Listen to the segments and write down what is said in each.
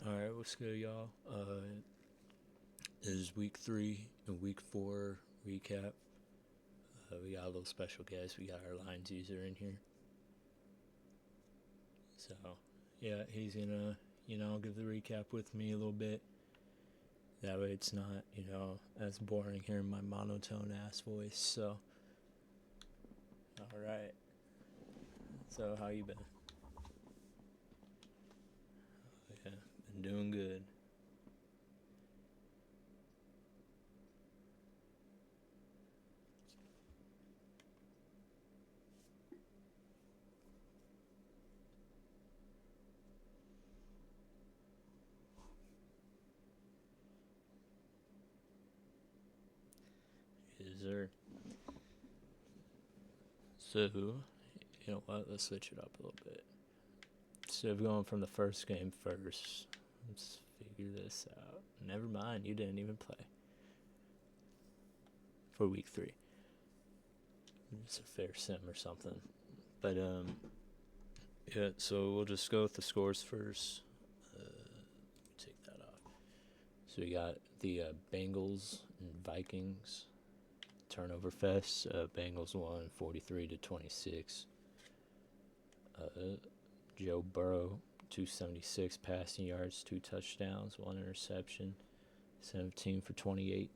Alright, what's good, y'all? This is week 3 and week 4 recap. We got a little special guest. We got our lines user in here. So, yeah, he's gonna, give the recap with me a little bit. That way it's not, as boring hearing my monotone ass voice. So, alright. So, how you been? Yeah, been doing good. Yes, sir. So, you know what? Let's switch it up a little bit. Instead of going from the first game first, let's figure this out. Never mind, you didn't even play for week 3. It's a fair sim or something. But yeah. So we'll just go with the scores first. Take that off. So we got the Bengals and Vikings turnover fest. Bengals won 43-26. Joe Burrow 276 passing yards, 2 touchdowns, 1 interception, 17 for 28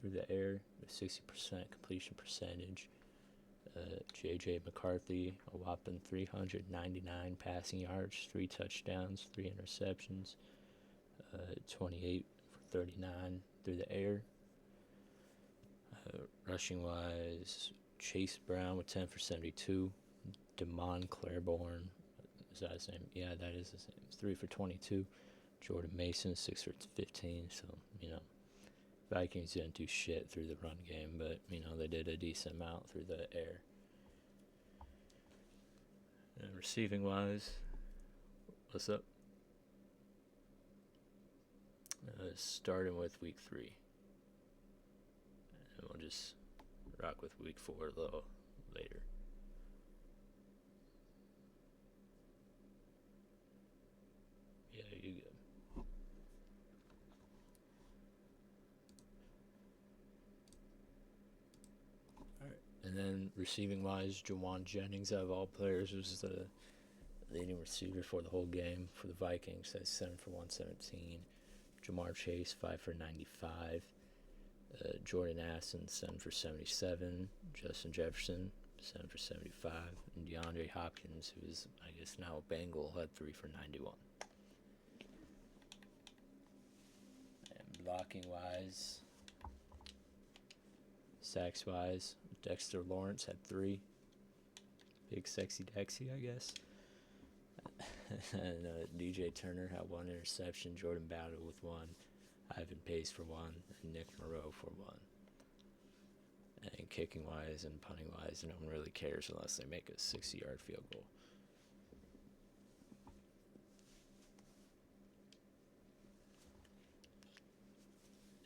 through the air with 60% completion percentage. J.J. McCarthy, a whopping 399 passing yards, 3 touchdowns, 3 interceptions, 28 for 39 through the air. Rushing wise, Chase Brown with 10 for 72. Damon Claiborne, is that his name? Yeah, that is his name. 3 for 22. Jordan Mason, 6 for 15. So, Vikings didn't do shit through the run game, but, they did a decent amount through the air. And receiving wise, what's up? Starting with week 3. And we'll just rock with week 4 a little later. Yeah, you good. Alright. And then receiving wise, Jawan Jennings, out of all players, was the leading receiver for the whole game for the Vikings. That's 7 for 117. Jamar Chase, 5 for 95. Jordan Addison, 7 for 77. Justin Jefferson, 7 for 75. And DeAndre Hopkins, who is, I guess, now a Bengal, had 3 for 91. And blocking wise, sacks wise, Dexter Lawrence had 3. Big sexy Dexy, I guess. And DJ Turner had 1 interception. Jordan Battle with 1. Ivan Pace for 1. And Nick Moreau for 1. And kicking wise and punting wise, no one really cares unless they make a 60-yard field goal.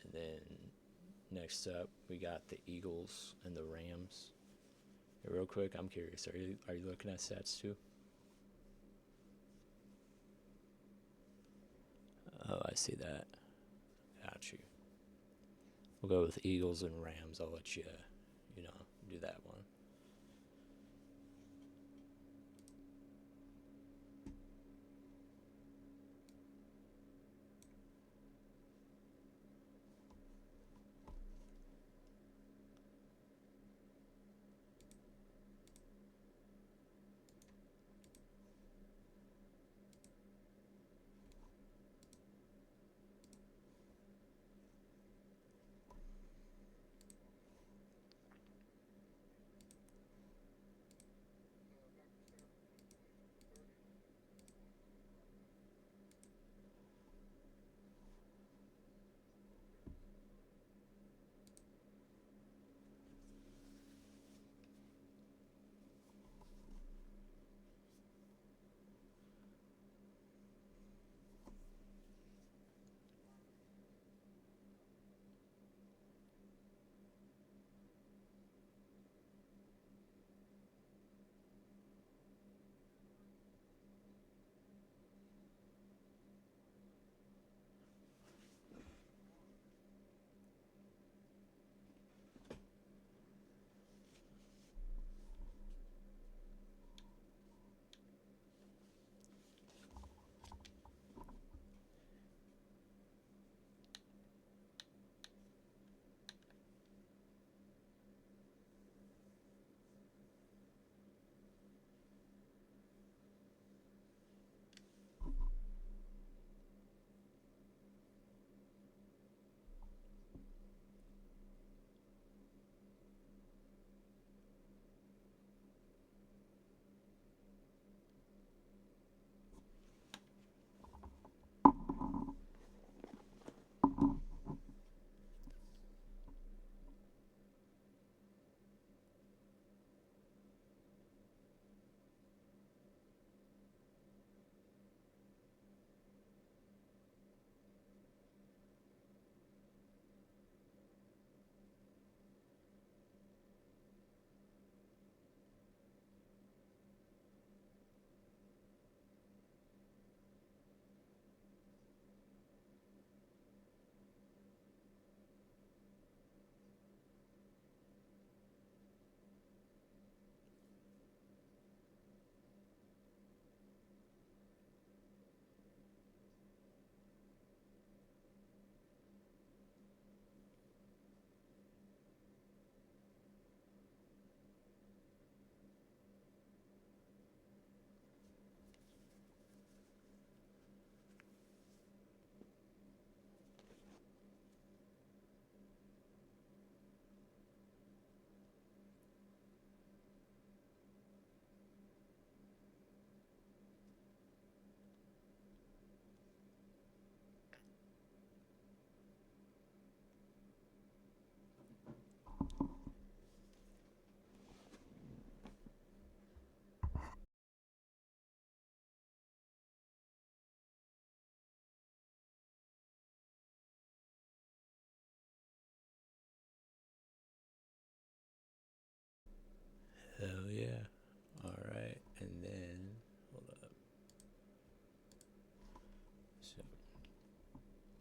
And then next up, we got the Eagles and the Rams. Hey, real quick, I'm curious. Are you looking at stats too? Oh, I see that. Got you. We'll go with Eagles and Rams. I'll let you, do that one.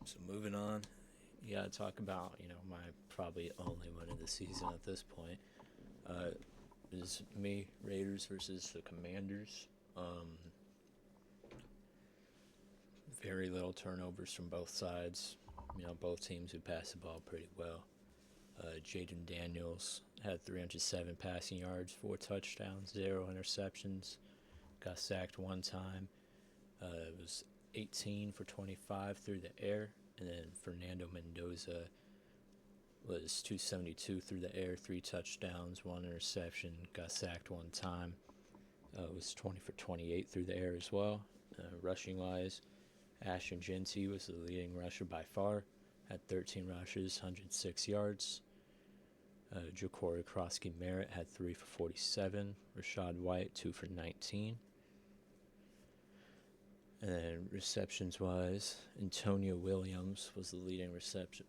So moving on, you gotta talk about my probably only win of the season at this point. Is me Raiders versus the Commanders. Very little turnovers from both sides. Both teams who pass the ball pretty well. Jaden Daniels had 307 passing yards, 4 touchdowns, 0 interceptions. Got sacked one time. It was 18 for 25 through the air. And then Fernando Mendoza was 272 through the air, 3 touchdowns, 1 interception. Got sacked one time. Was 20 for 28 through the air as well. Rushing wise, Ashton Jeanty was the leading rusher by far. Had 13 rushes, 106 yards. Ja'Cory Krosky-Merritt had 3 for 47. Rashad White, 2 for 19. And then receptions-wise, Antonio Williams was the leading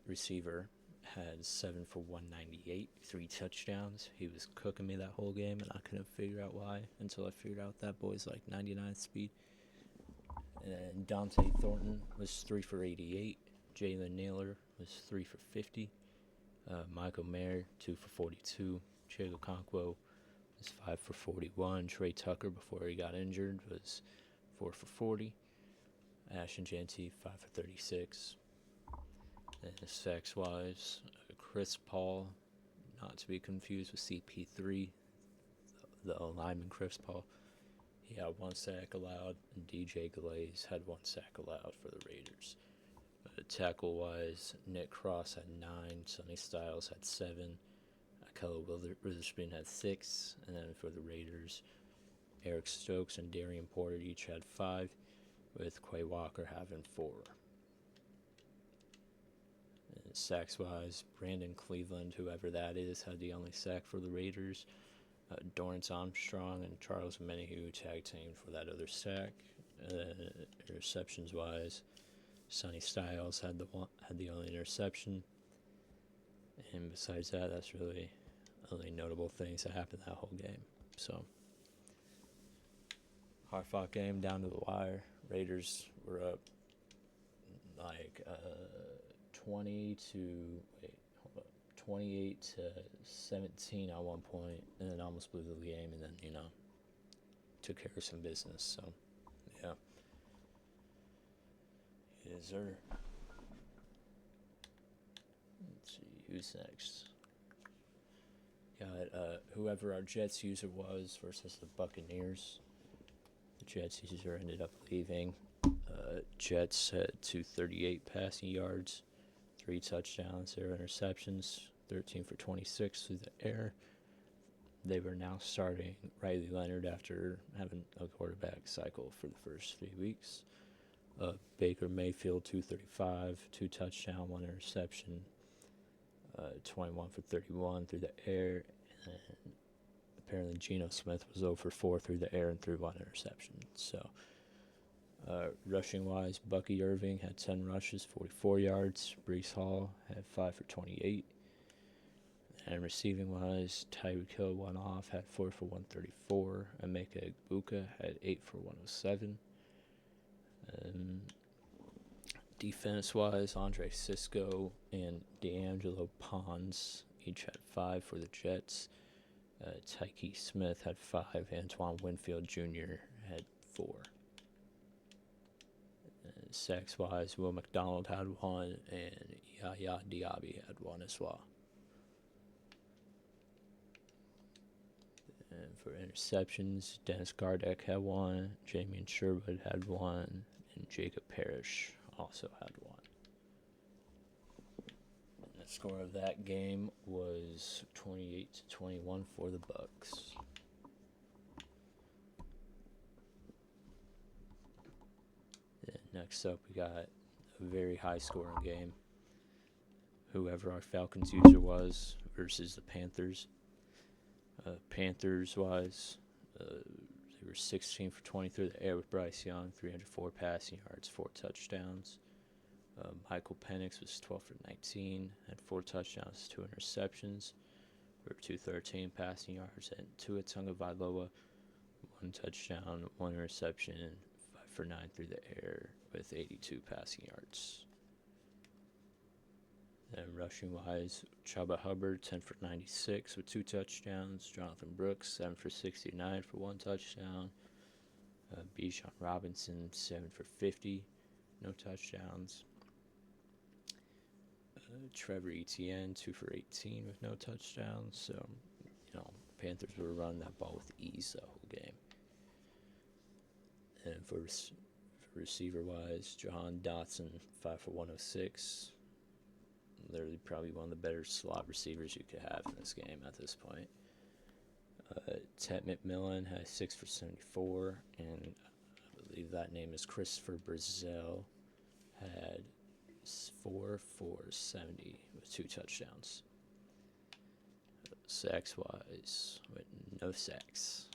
receiver. Had 7 for 198, 3 touchdowns. He was cooking me that whole game, and I couldn't figure out why until I figured out that boy's like 99 speed. And then Dante Thornton was 3 for 88. Jalen Naylor was 3 for 50. Michael Mayer, 2 for 42. Chigo Okonkwo was 5 for 41. Trey Tucker, before he got injured, was 4 for 40. Ashton Jeanty, 5 for 36. And sacks-wise, Chris Paul, not to be confused with CP3, the lineman Chris Paul. He had 1 sack allowed, and DJ Glaze had 1 sack allowed for the Raiders. Tackle-wise, Nick Cross had 9, Sonny Styles had 7, Akella Witherspoon had 6, and then for the Raiders, Eric Stokes and Darian Porter each had 5, with Quay Walker having 4. And sacks-wise, Brandon Cleveland, whoever that is, had the only sack for the Raiders. Dorrance Armstrong and Charles Menahu tag teamed for that other sack. Interceptions-wise, Sonny Styles had the only interception, and besides that, that's really only notable things that happened that whole game. So, hard-fought game down to the wire. Raiders were up like 28 to 17 at one point, and then almost blew the game, and then took care of some business. So, yeah. Yes, sir. Let's see, who's next? Got whoever our Jets user was versus the Buccaneers. The Jets user ended up leaving. Jets had 238 passing yards, 3 touchdowns, 0 interceptions, 13 for 26 through the air. They were now starting Riley Leonard after having a quarterback cycle for the first 3 weeks. Baker Mayfield, 235, 2 touchdowns, 1 interception, 21 for 31 through the air. And apparently Geno Smith was 0 for 4 through the air and threw 1 interception. So, rushing-wise, Bucky Irving had 10 rushes, 44 yards. Breece Hall had 5 for 28. And receiving-wise, Tyreek Hill went off, had 4 for 134. Emeka Egbuka had 8 for 107. Defense-wise, Andre Cisco and D'Angelo Pons each had 5 for the Jets. Tyke Smith had 5. Antoine Winfield Jr. had 4. Sacks-wise, Will McDonald had 1, and Yahya Diaby had 1 as well. And for interceptions, Dennis Gardeck had 1, Jamian Sherwood had 1, and Jacob Parrish also had 1. And the score of that game was 28-21 for the Bucs. And next up, we got a very high-scoring game. Whoever our Falcons user was versus the Panthers. Panthers-wise, they were 16 for 20 through the air with Bryce Young, 304 passing yards, 4 touchdowns. Michael Penix was 12 for 19, had 4 touchdowns, 2 interceptions for 213 passing yards, and Tua Tagovailoa, 1 touchdown, 1 interception, 5 for 9 through the air with 82 passing yards. And rushing wise, Chuba Hubbard 10 for 96 with 2 touchdowns. Jonathan Brooks 7 for 69 for 1 touchdown. Bijan Robinson 7 for 50, no touchdowns. Trevor Etienne 2 for 18 with no touchdowns. So, Panthers were running that ball with ease the whole game. And for receiver wise, Jahan Dotson 5 for 106. Literally probably one of the better slot receivers you could have in this game at this point. Ted McMillan had 6 for 74, and I believe that name is Christopher Brazil, had 4 for 70 with 2 touchdowns. Sacks wise, no sacks.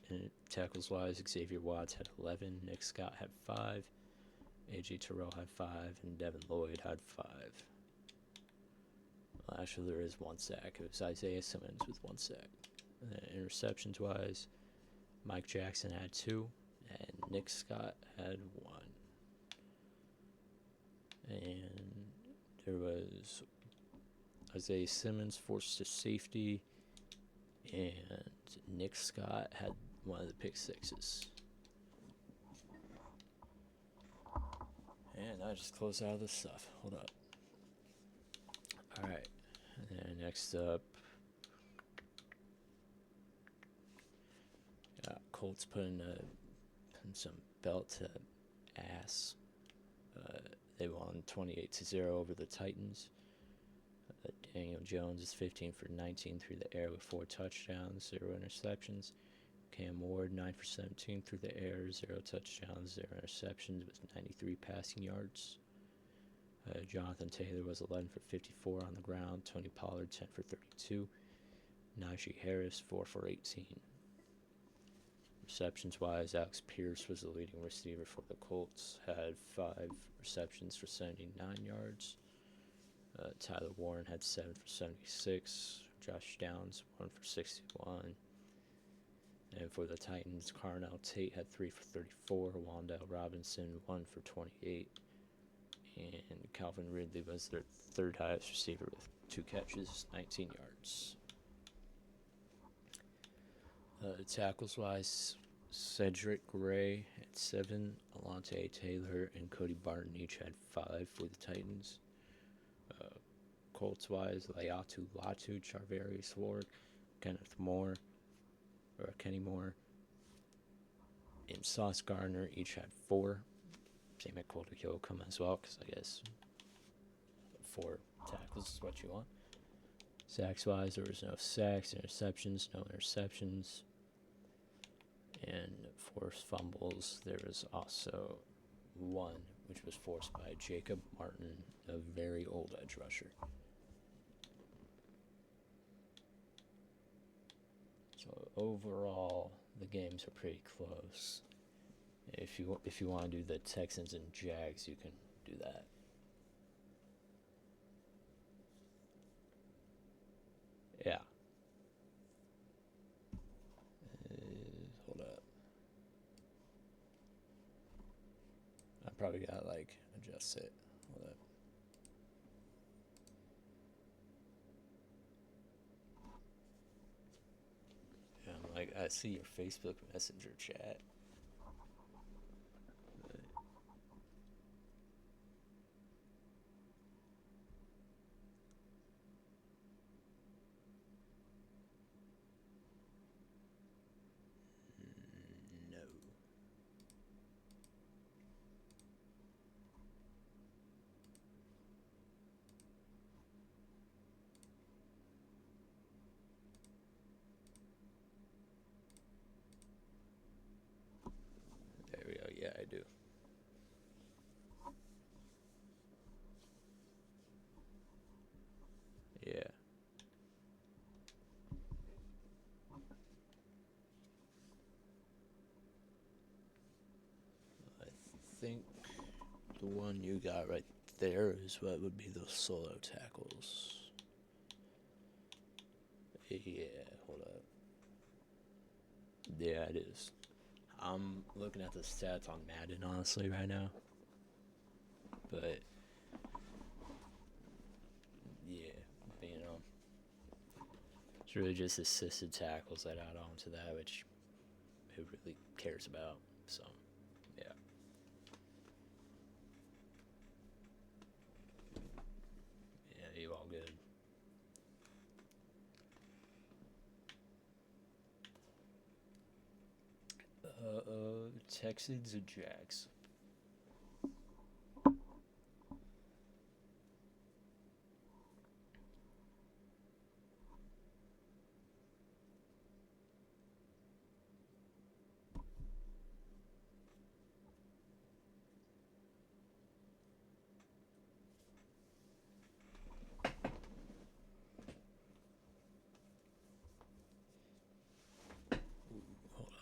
And tackles wise, Xavier Watts had 11, Nick Scott had 5, A.J. Terrell had 5, and Devin Lloyd had 5. Well, actually, there is 1 sack. It was Isaiah Simmons with 1 sack. Interceptions wise, Mike Jackson had 2, and Nick Scott had 1. And there was Isaiah Simmons forced to safety, and Nick Scott had one of the pick sixes. And I just closed out of this stuff. Hold up. Alright. And next up, Colts putting some belt to ass. They won 28-0 over the Titans. Daniel Jones is 15 for 19 through the air with 4 touchdowns, 0 interceptions. Cam Ward 9 for 17 through the air, 0 touchdowns, 0 interceptions with 93 passing yards. Jonathan Taylor was 11 for 54 on the ground. Tony Pollard 10 for 32. Najee Harris 4 for 18. Receptions wise, Alex Pierce was the leading receiver for the Colts, had 5 receptions for 79 yards. Tyler Warren had 7 for 76. Josh Downs 1 for 61. And for the Titans, Carnell Tate had 3 for 34. Wandale Robinson 1 for 28. And Calvin Ridley was their 3rd highest receiver with 2 catches, 19 yards. Tackles wise, Cedric Gray had 7. Alontae Taylor and Cody Barton each had 5 for the Titans. Colts wise, Laiatu Latu, Charvarius Ward, Kenny Moore, and Sauce Gardner each had 4. Same at Colter Yoakum as well, because I guess 4 tackles is what you want. Sacks wise, there was no sacks, interceptions, no interceptions. And forced fumbles, there was also 1, which was forced by Jacob Martin, a very old edge rusher. So overall, the games are pretty close. If you want to do the Texans and Jags, you can do that. Yeah. Hold up. I probably gotta adjust it. Hold up. I see your Facebook Messenger chat. No. There we go. Yeah, I do. Yeah. I think the one you got right there is what would be those solo tackles. Yeah, hold up. Yeah, it is. I'm looking at the stats on Madden, honestly, right now. But It's really just assisted tackles that add on to that, which who really cares about. So, yeah. Yeah, you all good. Texans and Jags. Hold up.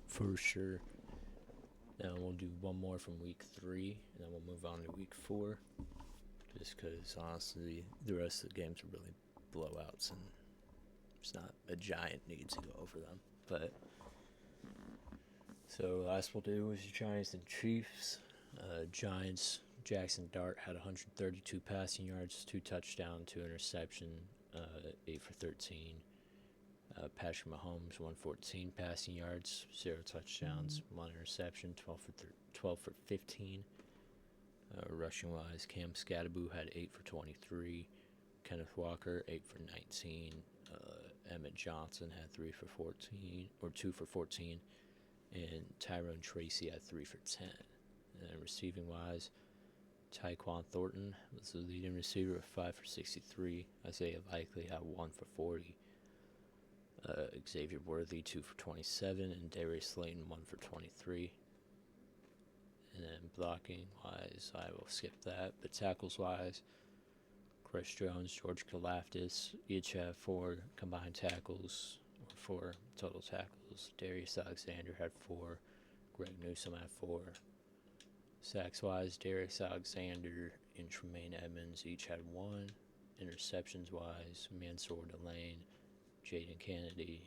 For sure. Now we'll do one more from week 3, and then we'll move on to week 4. Just because, honestly, the rest of the games are really blowouts, and it's not a giant need to go over them. But so last we'll do is Giants and Chiefs. Giants, Jackson Dart had 132 passing yards, 2 touchdowns, 2 interception, 8 for 13. Patrick Mahomes, 114 passing yards, 0 touchdowns, 1 interception, 12 for 15. Rushing wise, Cam Scattaboo had 8 for 23. Kenneth Walker, 8 for 19. Emmett Johnson had 3 for 14, or 2 for 14. And Tyrone Tracy had 3 for 10. And receiving wise, Tyquan Thornton was the leading receiver with 5 for 63. Isaiah Likely had 1 for 40. Xavier Worthy 2 for 27, and Darius Slayton 1 for 23. And then blocking wise, I will skip that. But tackles wise, Chris Jones, George Kalafdis each have 4 combined tackles, or 4 total tackles. Darius Alexander had 4. Greg Newsome had 4. Sacks-wise, Darius Alexander and Tremaine Edmonds each had 1. Interceptions-wise, Mansour Delane, Jaden Kennedy,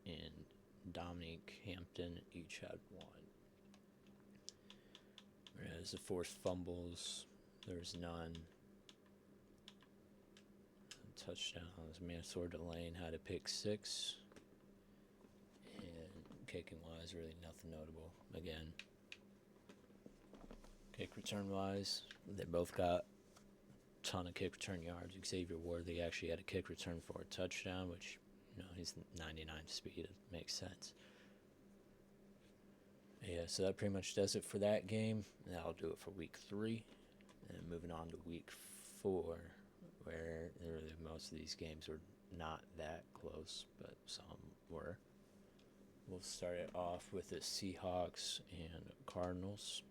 and Dominique Hampton each had 1. Whereas the forced fumbles, there was none. Touchdowns, Mansour Delane had a pick 6. And kicking-wise, really nothing notable. Again, kick return-wise, they both got a ton of kick return yards. Xavier Worthy actually had a kick return for a touchdown, which, he's 99 speed. It makes sense. Yeah, so that pretty much does it for that game. That'll do it for week 3. And moving on to week 4, where really most of these games were not that close, but some were. We'll start it off with the Seahawks and Cardinals,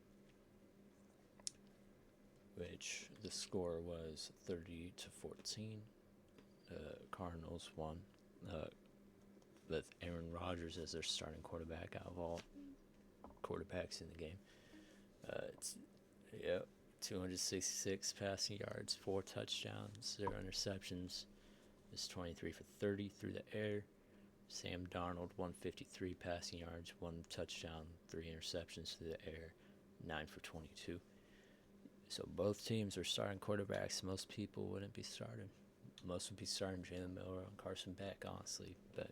which the score was 30-14. Cardinals won with Aaron Rodgers as their starting quarterback out of all quarterbacks in the game. 266 passing yards, 4 touchdowns, 0 interceptions. It's 23 for 30 through the air. Sam Darnold, 153 passing yards, 1 touchdown, 3 interceptions through the air, 9 for 22. So both teams are starting quarterbacks most people wouldn't be starting. Most would be starting Jalen Miller and Carson Beck, honestly, but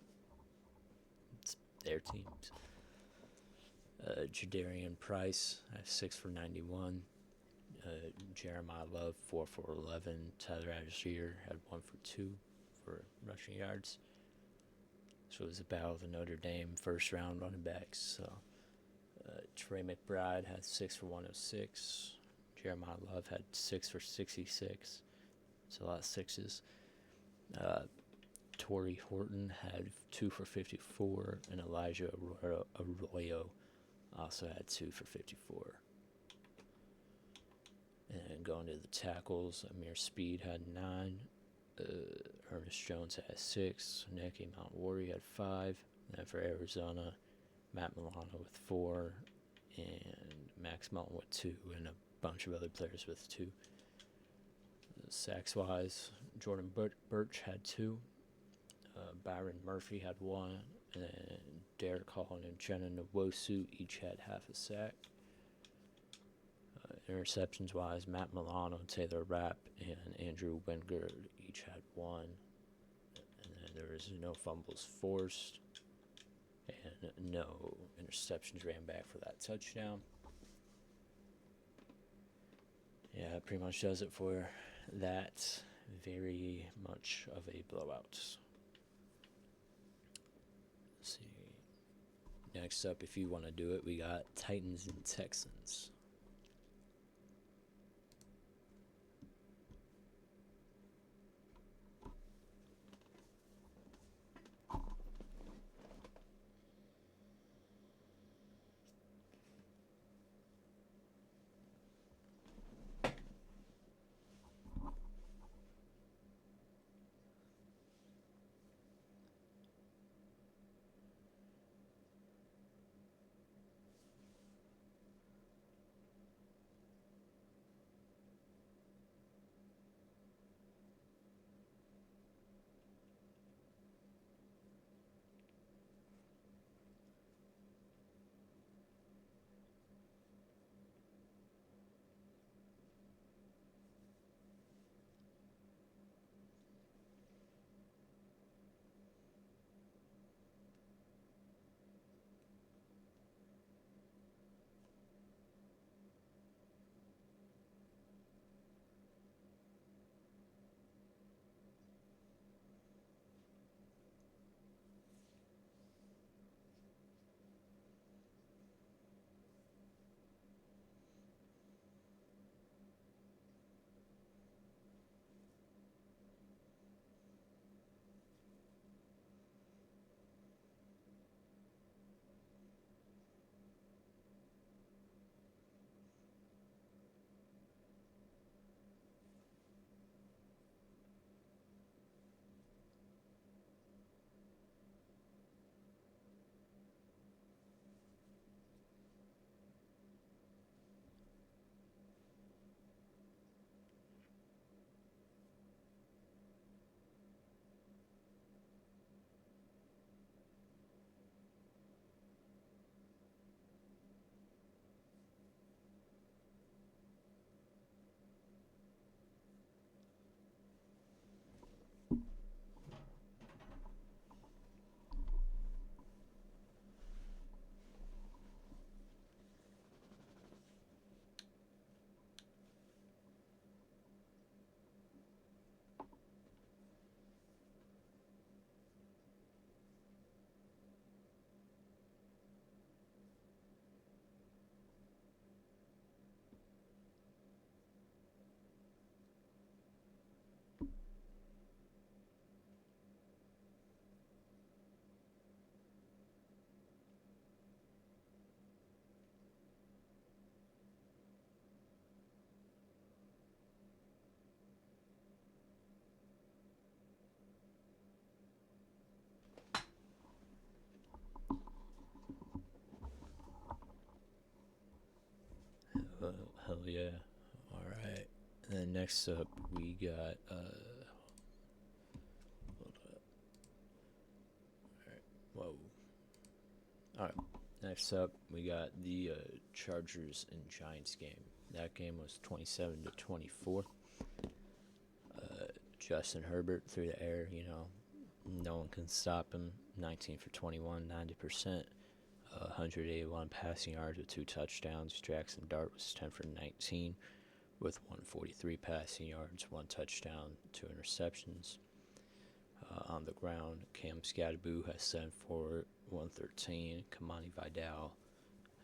it's their teams. Jadarian Price had 6 for 91. Jeremiah Love, 4 for 11. Tyler Algier had 1 for 2 for rushing yards. So it was a battle of the Notre Dame first-round running backs. So Trey McBride had 6 for 106. Jeremiah Love had 6 for 66. It's a lot of 6s. Torrey Horton had 2 for 54, and Elijah Arroyo also had 2 for 54. And going to the tackles, Amir Speed had 9. Ernest Jones had 6. Nicky Montgomery had 5. And then for Arizona, Matt Milano with 4. And Max Melton with 2. And a bunch of other players with 2. Sacks-wise, Jordan Birch had 2. Byron Murphy had 1. And then Derek Hall and Jenna Nwosu each had half a sack. Interceptions-wise, Matt Milano, Taylor Rapp, and Andrew Wingard each had 1. And then there was no fumbles forced and no interceptions ran back for that touchdown. Yeah, that pretty much does it for that. Very much of a blowout. Let's see. Next up, if you want to do it, we got Titans and Texans. Yeah. All right. And then next up, we got hold up. All right. Whoa. All right. Next up, we got the Chargers and Giants game. That game was 27-24. Justin Herbert through the air. No one can stop him. 19 for 21, 90%. 181 passing yards with 2 touchdowns. Jackson Dart was 10 for 19 with 143 passing yards, 1 touchdown, 2 interceptions. On the ground, Cam Scadaboo has 7 for 113. Kamani Vidal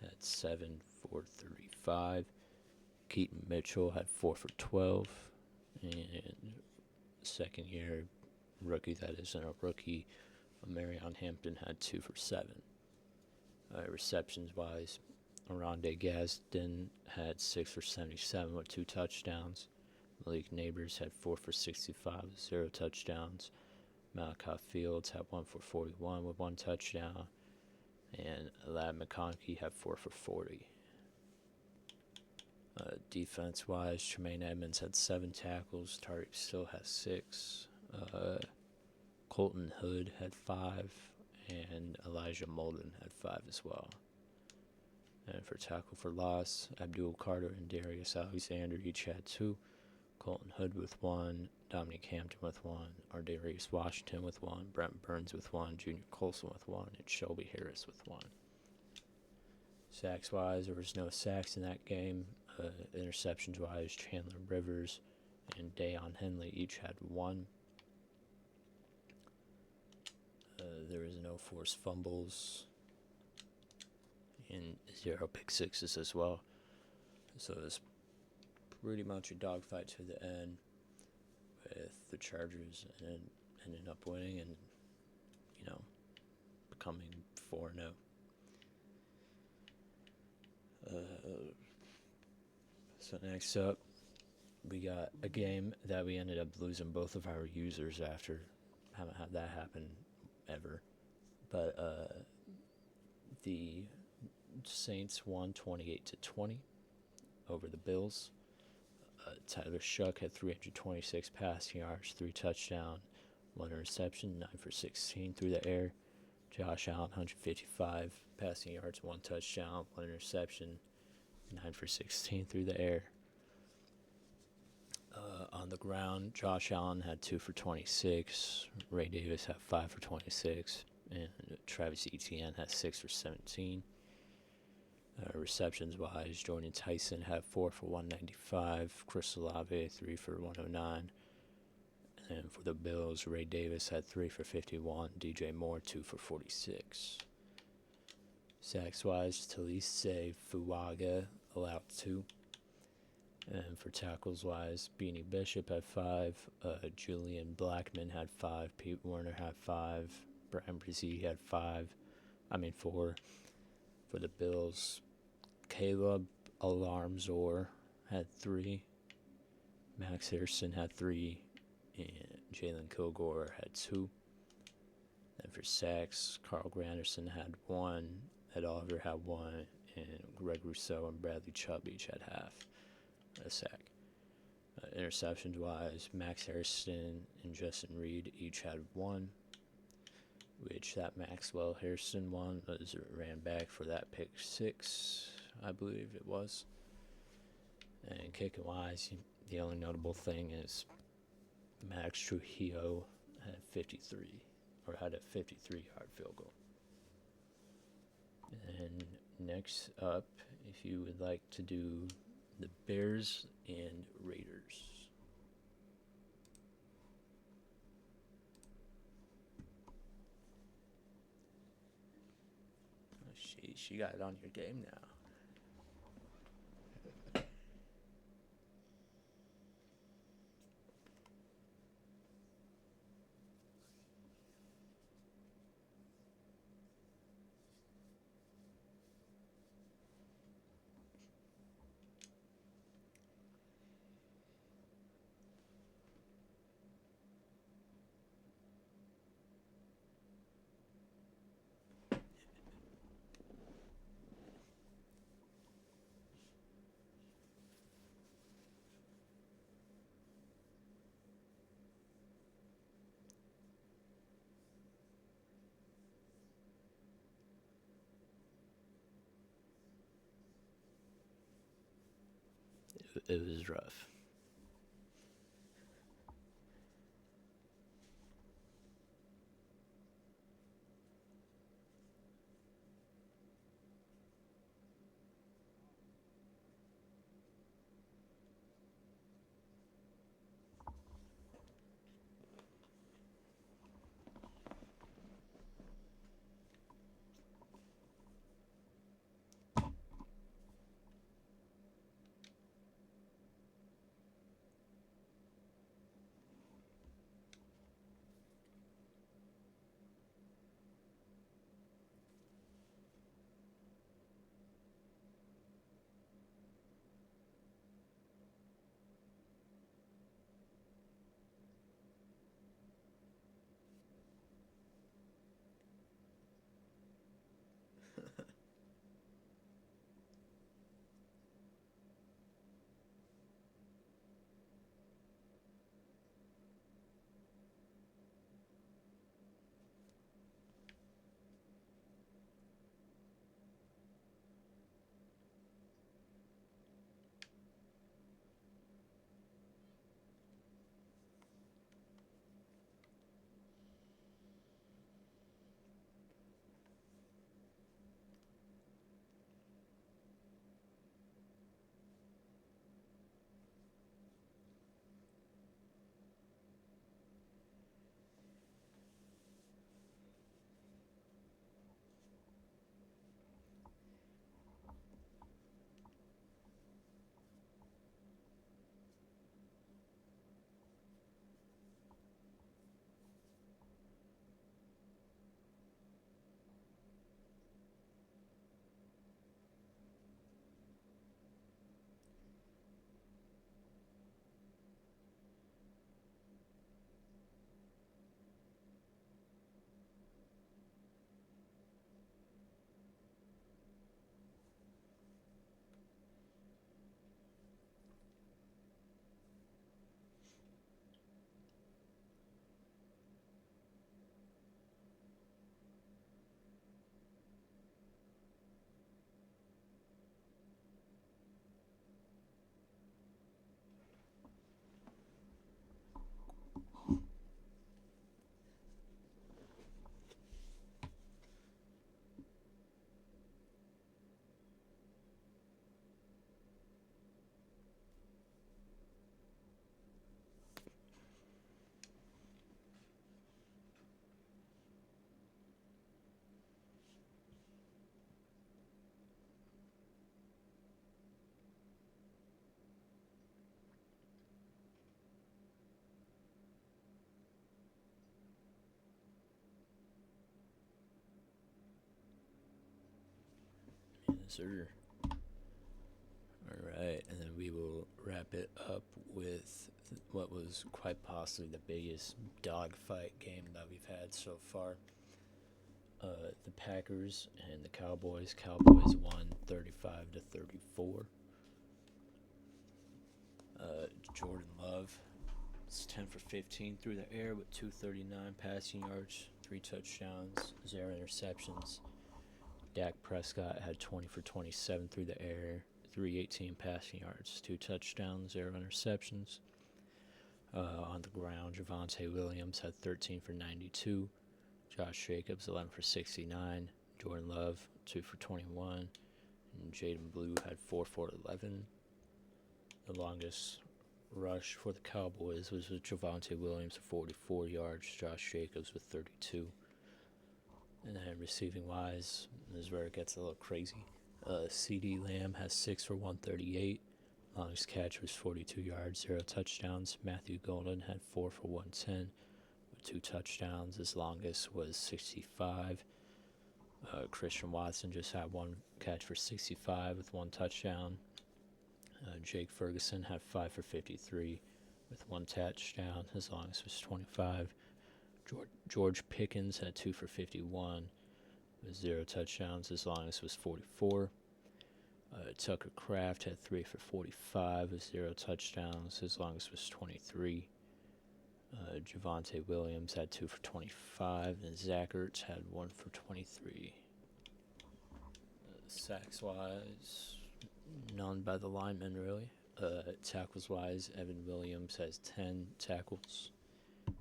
had 7 for 35. Keaton Mitchell had 4 for 12. And second year rookie, that isn't a rookie, Marion Hampton had 2 for 7. Receptions wise, Aronde Gadsden had 6 for 77 with 2 touchdowns. Malik Neighbors had 4 for 65 with 0 touchdowns. Malachi Fields had 1 for 41 with 1 touchdown. And Ladd McConkey had 4 for 40. Defense-wise, Tremaine Edmonds had 7 tackles. Tariq Still has 6. Colton Hood had 5. And Elijah Molden had 5 as well. And for tackle for loss, Abdul Carter and Darius Alexander each had 2. Colton Hood with 1, Dominic Hampton with 1, Ardarius Washington with 1, Brent Burns with 1, Junior Colson with 1, and Shelby Harris with 1. Sacks-wise, there was no sacks in that game. Interceptions-wise, Chandler Rivers and Dayon Henley each had 1. There was no forced fumbles and 0 pick sixes as well. So it was pretty much a dogfight to the end, with the Chargers and ended up winning and, becoming 4-0. So next up, we got a game that we ended up losing both of our users after. Haven't had that happen ever. But the Saints won 28-20 over the Bills. Tyler Shuck had 326 passing yards, 3 touchdowns, 1 interception, 9 for 16 through the air. Josh Allen, 155 passing yards, 1 touchdown, 1 interception, 9 for 16 through the air. On the ground, Josh Allen had 2 for 26. Ray Davis had 5 for 26. And Travis Etienne had 6 for 17. Receptions-wise, Jordan Tyson had 4 for 195. Chris Olave, 3 for 109. And for the Bills, Ray Davis had 3 for 51. DJ Moore, 2 for 46. Sacks-wise, Talise Fuaga allowed 2. And for tackles-wise, Beanie Bishop had 5. Julian Blackman had 5. Pete Werner had 5. Brian Brzee had 4. For the Bills, Caleb Alarmzor had 3. Max Harrison had 3. And Jalen Kilgore had 2. And for sacks, Carl Granderson had 1. Ed Oliver had 1. And Greg Rousseau and Bradley Chubb each had half a sack. Interceptions-wise, Max Harrison and Justin Reed each had 1. Which that Maxwell Harrison one was ran back for that pick 6, I believe it was. And kicking wise, the only notable thing is Max Trujillo had a 53-yard field goal. And next up, if you would like to do the Bears and Raiders. She got it on your game now. it was rough. Yes, sir. Alright, and then we will wrap it up with what was quite possibly the biggest dogfight game that we've had so far. The Packers and the Cowboys. Cowboys won 35-34. Jordan Love is 10 for 15 through the air with 239 passing yards, 3 touchdowns, 0 interceptions. Dak Prescott had 20 for 27 through the air, 318 passing yards, 2 touchdowns, 0 interceptions. On the ground, Javonte Williams had 13 for 92. Josh Jacobs, 11 for 69. Jordan Love, 2 for 21. And Jaden Blue had 4 for 11. The longest rush for the Cowboys was with Javonte Williams at 44 yards. Josh Jacobs with 32. And then receiving-wise, this is where it gets a little crazy. CeeDee Lamb has 6 for 138. Longest catch was 42 yards, 0 touchdowns. Matthew Golden had 4 for 110 with 2 touchdowns. His longest was 65. Christian Watson just had 1 catch for 65 with 1 touchdown. Jake Ferguson had 5 for 53 with 1 touchdown. His longest was 25. George Pickens had 2 for 51 with 0 touchdowns. His longest was 44. Tucker Kraft had 3 for 45 with 0 touchdowns. His longest was 23. Javonte Williams had 2 for 25, and Zach Ertz had 1 for 23. Sacks-wise, none by the linemen, really. Tackles wise, Evan Williams has 10 tackles.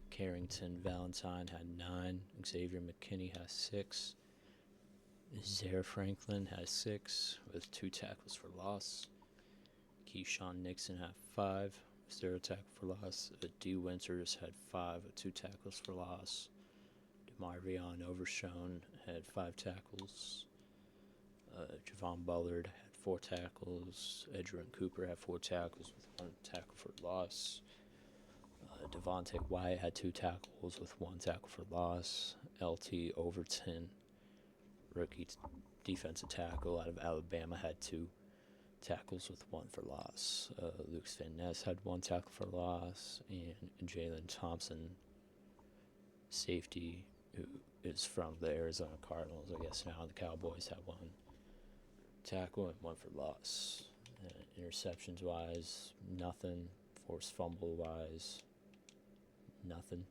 Carrington Valentine had 9. Xavier McKinney has 6. Zaire Franklin has 6 with 2 tackles for loss. Keyshawn Nixon had 5 with 0 tackle for loss. D. Winters had 5 with 2 tackles for loss. DeMarvion Overshone had 5 tackles. Javon Bullard had 4 tackles. Edgerrin Cooper had 4 tackles with 1 tackle for loss. Devontae Wyatt had 2 tackles with 1 tackle for loss. LT Overton, rookie defensive tackle out of Alabama, had 2 tackles with 1 for loss. Luke Van Ness had 1 tackle for loss. And Jalen Thompson, safety, who is from the Arizona Cardinals, I guess now the Cowboys, had 1 tackle and 1 for loss. Interceptions wise, nothing. Forced fumble wise, nothing.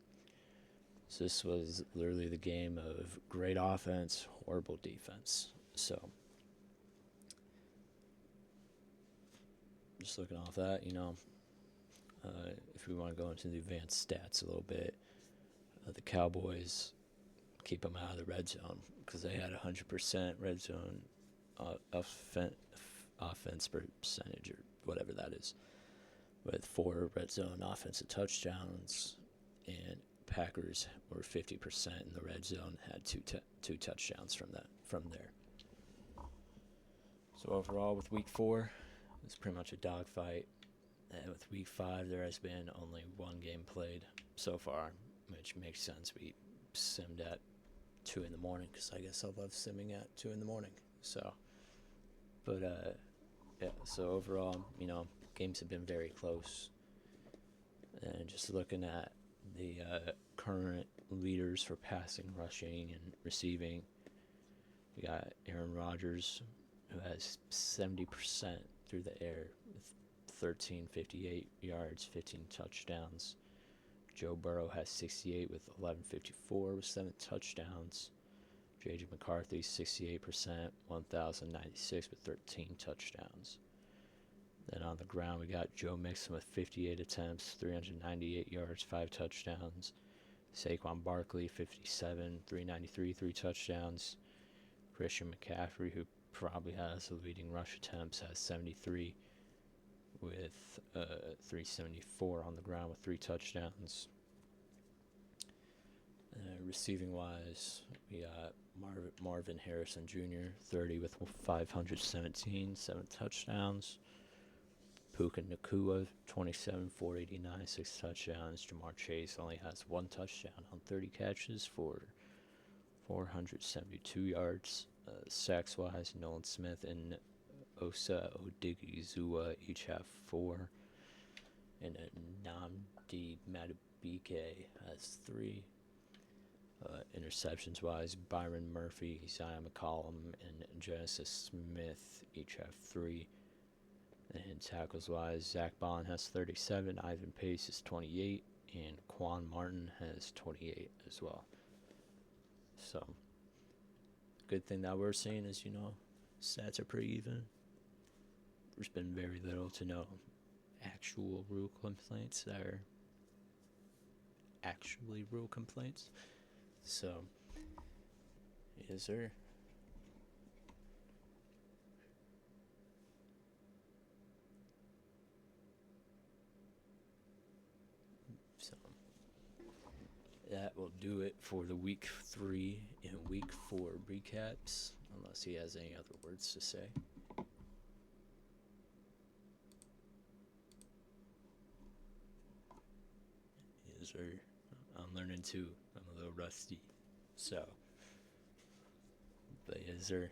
So this was literally the game of great offense, horrible defense. So just looking off that, if we want to go into the advanced stats a little bit, the Cowboys keep them out of the red zone because they had 100% red zone offense percentage or whatever that is, with 4 red zone offensive touchdowns, and Packers were 50% in the red zone, had two touchdowns from there. So overall, with Week 4, it's pretty much a dogfight. And with Week 5, there has been only 1 game played so far, which makes sense. We simmed at 2 in the morning because I guess I love simming at 2 in the morning. So, but yeah. So overall, games have been very close. And just looking at the current leaders for passing, rushing, and receiving, we got Aaron Rodgers, who has 70% through the air with 1,358 yards, 15 touchdowns. Joe Burrow has 68 with 1,154 with 7 touchdowns. J.J. McCarthy, 68%, 1,096 with 13 touchdowns. Then on the ground, we got Joe Mixon with 58 attempts, 398 yards, 5 touchdowns. Saquon Barkley, 57, 393, 3 touchdowns. Christian McCaffrey, who probably has the leading rush attempts, has 73 with 374 on the ground with 3 touchdowns. Receiving wise, we got Marvin Harrison Jr., 30 with 517, 7 touchdowns. Puka Nacua, 27, 489, 6 touchdowns. Jamar Chase only has 1 touchdown on 30 catches for 472 yards. Sacks-wise, Nolan Smith and Osa Odigizua each have 4. And Nnamdi Madubuike has 3. Interceptions-wise, Byron Murphy, Isaiah McCollum, and Genesis Smith each have 3. And tackles-wise, Zach Bond has 37, Ivan Pace is 28, and Quan Martin has 28 as well. So, good thing that we're seeing is, stats are pretty even. There's been very little to no actual rule complaints that are actually rule complaints. So, yes, sir. So, that will do it for the Week 3 and Week 4 recaps, unless he has any other words to say. Yes, sir. I'm learning too. I'm a little rusty. So, but yes, sir.